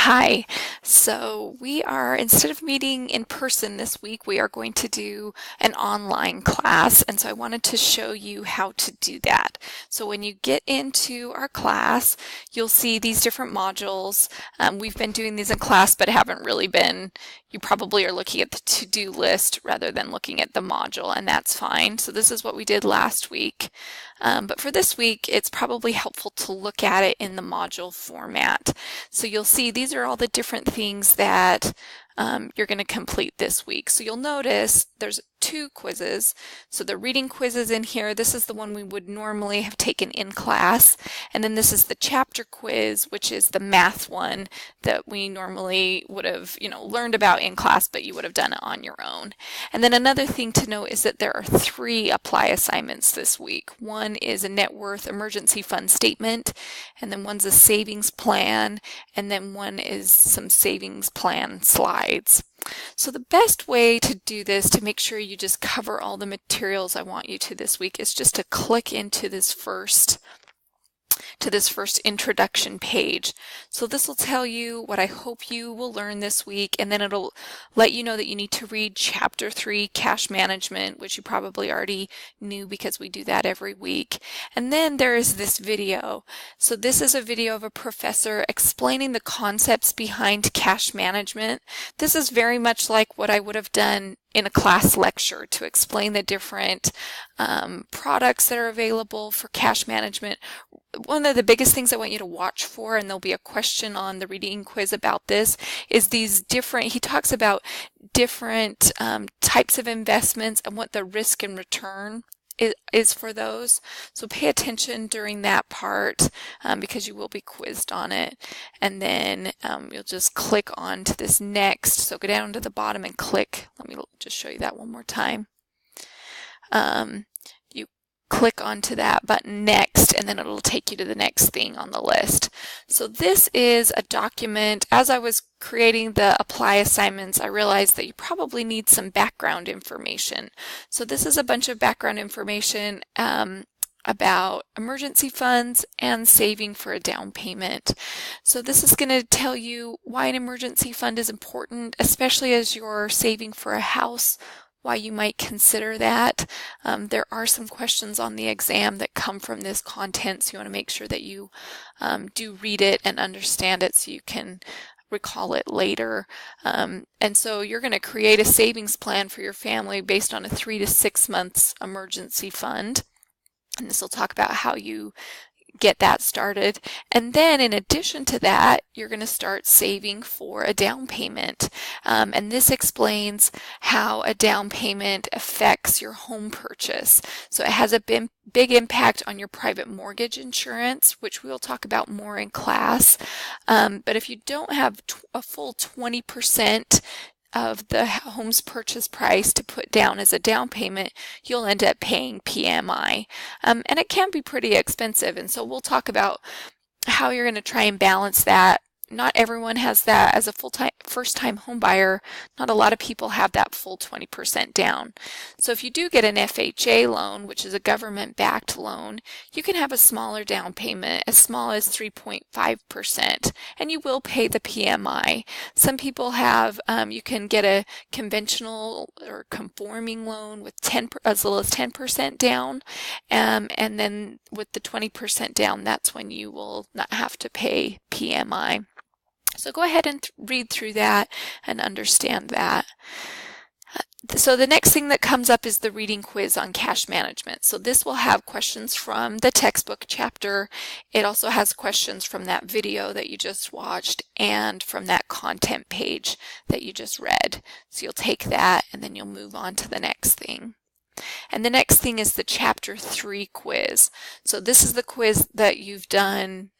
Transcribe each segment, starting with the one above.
Hi. So we are, instead of meeting in person this week, we are going to do an online class. And so I wanted to show you how to do that. So when you get into our class, you'll see these different modules. We've been doing these in class, but haven't really been, you probably are looking at the to-do list rather than looking at the module, and that's fine. So this is what we did last week. But for this week, it's probably helpful to look at it in the module format. So you'll see these are all the different things that you're going to complete this week. So you'll notice there's two quizzes. So the reading quiz is in here. This is the one we would normally have taken in class. And then this is the chapter quiz, which is the math one that we normally would have, learned about in class, but you would have done it on your own. And then another thing to note is that there are 3 apply assignments this week. One is a net worth emergency fund statement, and then one's a savings plan, and then one is some savings plan slides. So the best way to do this, to make sure you just cover all the materials I want you to this week, is just to click into this first introduction page. So this will tell you what I hope you will learn this week, and then it'll let you know that you need to read Chapter 3, Cash Management, which you probably already knew because we do that every week. And then there is this video. So this is a video of a professor explaining the concepts behind cash management. This is very much like what I would have done in a class lecture to explain the different products that are available for cash management. One of the biggest things I want you to watch for, and there'll be a question on the reading quiz about this, is these different, he talks about different types of investments and what the risk and return is for those. So pay attention during that part because you will be quizzed on it. And then you'll just click on to this next. So go down to the bottom and click. Let me just show you that one more time. You click onto that button next, and then it'll take you to the next thing on the list. So this is a document. As I was creating the apply assignments, I realized that you probably need some background information. So this is a bunch of background information about emergency funds and saving for a down payment. So this is going to tell you why an emergency fund is important, especially as you're saving for a house, why you might consider that. There are some questions on the exam that come from this content, so you want to make sure that you do read it and understand it so you can recall it later. And so you're going to create a savings plan for your family based on a 3 to 6 months emergency fund. And this will talk about how you get that started. And then in addition to that, you're going to start saving for a down payment. And this explains how a down payment affects your home purchase. So it has a big impact on your private mortgage insurance, which we'll talk about more in class. But if you don't have a full 20% of the home's purchase price to put down as a down payment, you'll end up paying PMI. And it can be pretty expensive, and so we'll talk about how you're going to try and balance that. Not everyone has that. As a first-time home buyer, not a lot of people have that full 20% down. So if you do get an FHA loan, which is a government-backed loan, you can have a smaller down payment, as small as 3.5%, and you will pay the PMI. Some people have, you can get a conventional or conforming loan with as little as 10% down, and then with the 20% down, that's when you will not have to pay PMI. So go ahead and read through that and understand that. So the next thing that comes up is the reading quiz on cash management. So this will have questions from the textbook chapter. It also has questions from that video that you just watched and from that content page that you just read. So you'll take that and then you'll move on to the next thing. And the next thing is the Chapter 3 quiz. So this is the quiz that you've done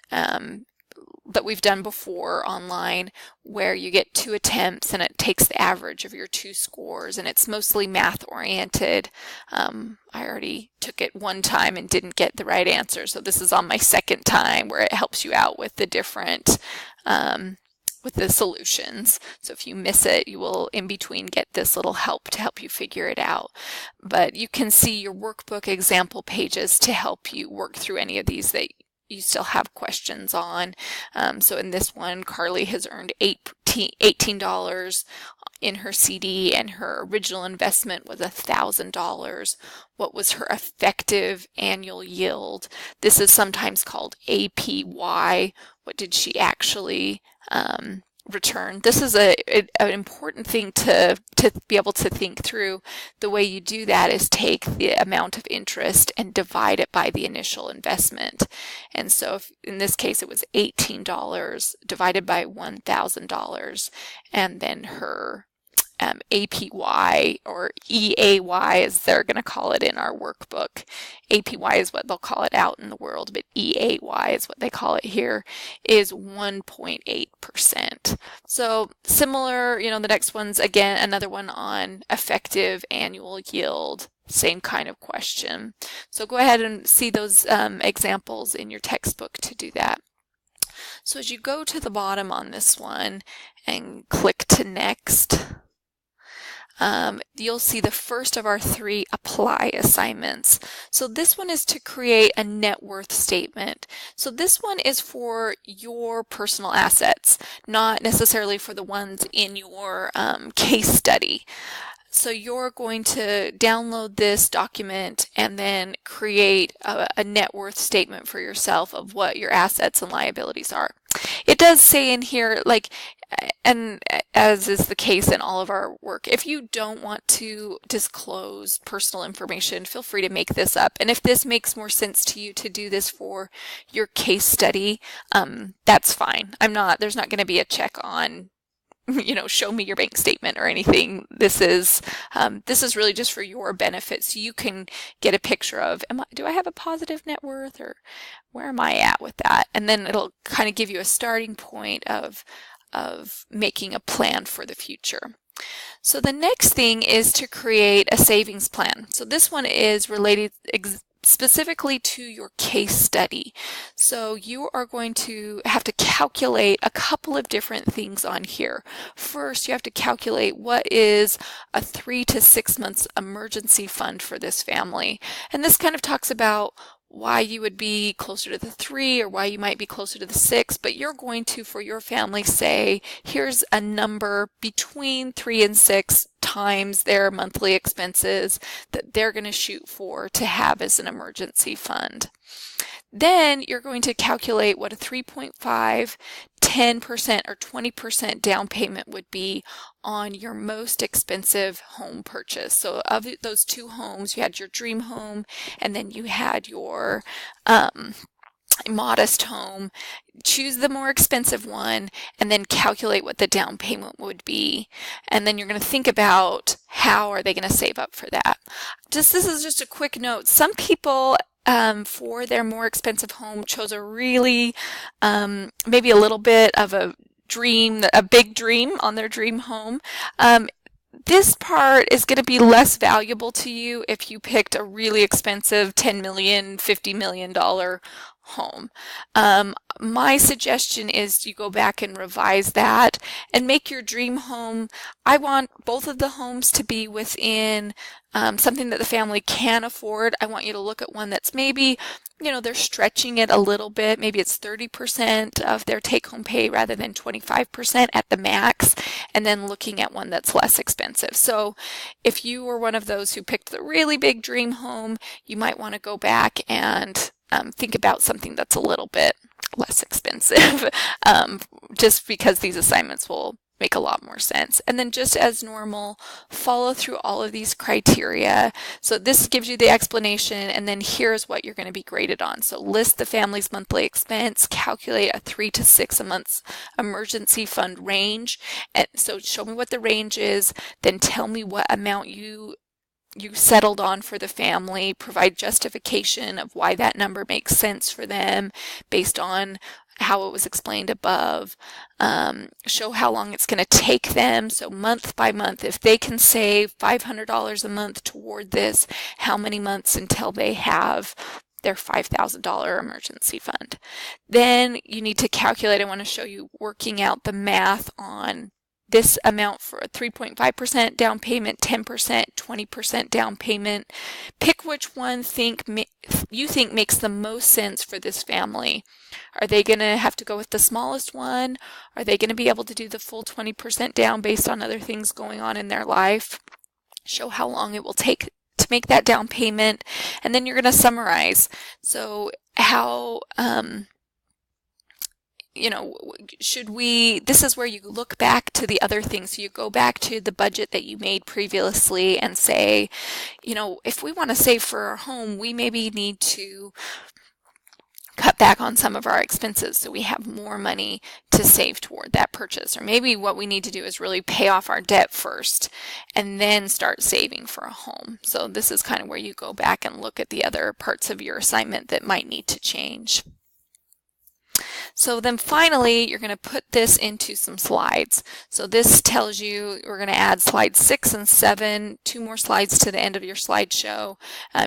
that we've done before online, where you get 2 attempts and it takes the average of your 2 scores, and it's mostly math oriented. I already took it one time and didn't get the right answer, so this is on my second time, where it helps you out with the different with the solutions. So if you miss it, you will in between get this little help to help you figure it out. But you can see your workbook example pages to help you work through any of these that you still have questions on. So in this one, Carly has earned $18 in her CD and her original investment was $1,000. What was her effective annual yield? This is sometimes called APY. What did she actually return? This is an important thing to be able to think through. The way you do that is take the amount of interest and divide it by the initial investment. And so if, in this case, it was $18 divided by $1,000, and then her APY, or EAY as they're going to call it in our workbook. APY is what they'll call it out in the world, but EAY is what they call it here, is 1.8%. So similar, the next one's again another one on effective annual yield. Same kind of question. So go ahead and see those examples in your textbook to do that. So as you go to the bottom on this one and click to next, you'll see the first of our 3 apply assignments. So this one is to create a net worth statement. So this one is for your personal assets, not necessarily for the ones in your case study. So you're going to download this document and then create a net worth statement for yourself of what your assets and liabilities are. It does say in here, and as is the case in all of our work, if you don't want to disclose personal information, feel free to make this up. And if this makes more sense to you to do this for your case study, that's fine. There's not going to be a check on, show me your bank statement or anything. This is really just for your benefit, so you can get a picture of, do I have a positive net worth, or where am I at with that? And then it'll kind of give you a starting point of making a plan for the future. So the next thing is to create a savings plan. So this one is related specifically to your case study. So you are going to have to calculate a couple of different things on here. First, you have to calculate what is a 3 to 6 months emergency fund for this family. And this kind of talks about why you would be closer to the 3 or why you might be closer to the 6, but you're going to, for your family, say, here's a number between 3 and 6 times their monthly expenses that they're going to shoot for to have as an emergency fund. Then you're going to calculate what a 3.5, 10%, or 20% down payment would be on your most expensive home purchase. So of those 2 homes, you had your dream home and then you had your modest home. Choose the more expensive one and then calculate what the down payment would be. And then you're going to think about how are they going to save up for that. This is just a quick note. Some people for their more expensive home chose a really maybe a little bit of a big dream on their dream home. This part is going to be less valuable to you if you picked a really expensive $10 million, $50 million home. My suggestion is you go back and revise that and make your dream home. I want both of the homes to be within something that the family can afford. I want you to look at one that's maybe, they're stretching it a little bit. Maybe it's 30% of their take-home pay rather than 25% at the max, and then looking at one that's less expensive. So if you were one of those who picked the really big dream home, you might want to go back and think about something that's a little bit less expensive, just because these assignments will make a lot more sense. And then just as normal, follow through all of these criteria. So this gives you the explanation, and then here's what you're going to be graded on. So list the family's monthly expense, calculate a 3 to 6 a month emergency fund range. And so show me what the range is, then tell me what amount you settled on for the family, provide justification of why that number makes sense for them based on how it was explained above. Show how long it's going to take them. So month by month, if they can save $500 a month toward this, how many months until they have their $5,000 emergency fund? Then you need to calculate. I want to show you working out the math on this amount for a 3.5% down payment, 10%, 20% down payment. Pick which one you think makes the most sense for this family. Are they going to have to go with the smallest one? Are they going to be able to do the full 20% down based on other things going on in their life? Show how long it will take to make that down payment, and then you're going to summarize. So how, this is where you look back to the other things. So you go back to the budget that you made previously and say, if we want to save for our home, we maybe need to cut back on some of our expenses so we have more money to save toward that purchase. Or maybe what we need to do is really pay off our debt first and then start saving for a home. So this is kind of where you go back and look at the other parts of your assignment that might need to change. So then finally, you're going to put this into some slides. So this tells you we're going to add slides 6 and 7, 2 more slides to the end of your slideshow.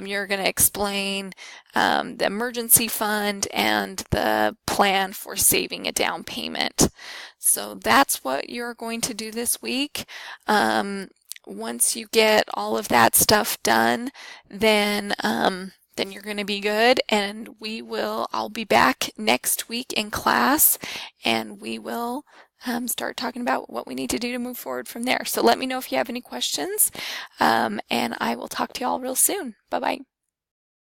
You're going to explain the emergency fund and the plan for saving a down payment. So that's what you're going to do this week. Once you get all of that stuff done, then you're going to be good, and I'll be back next week in class, and we will start talking about what we need to do to move forward from there. So let me know if you have any questions, and I will talk to you all real soon. Bye-bye.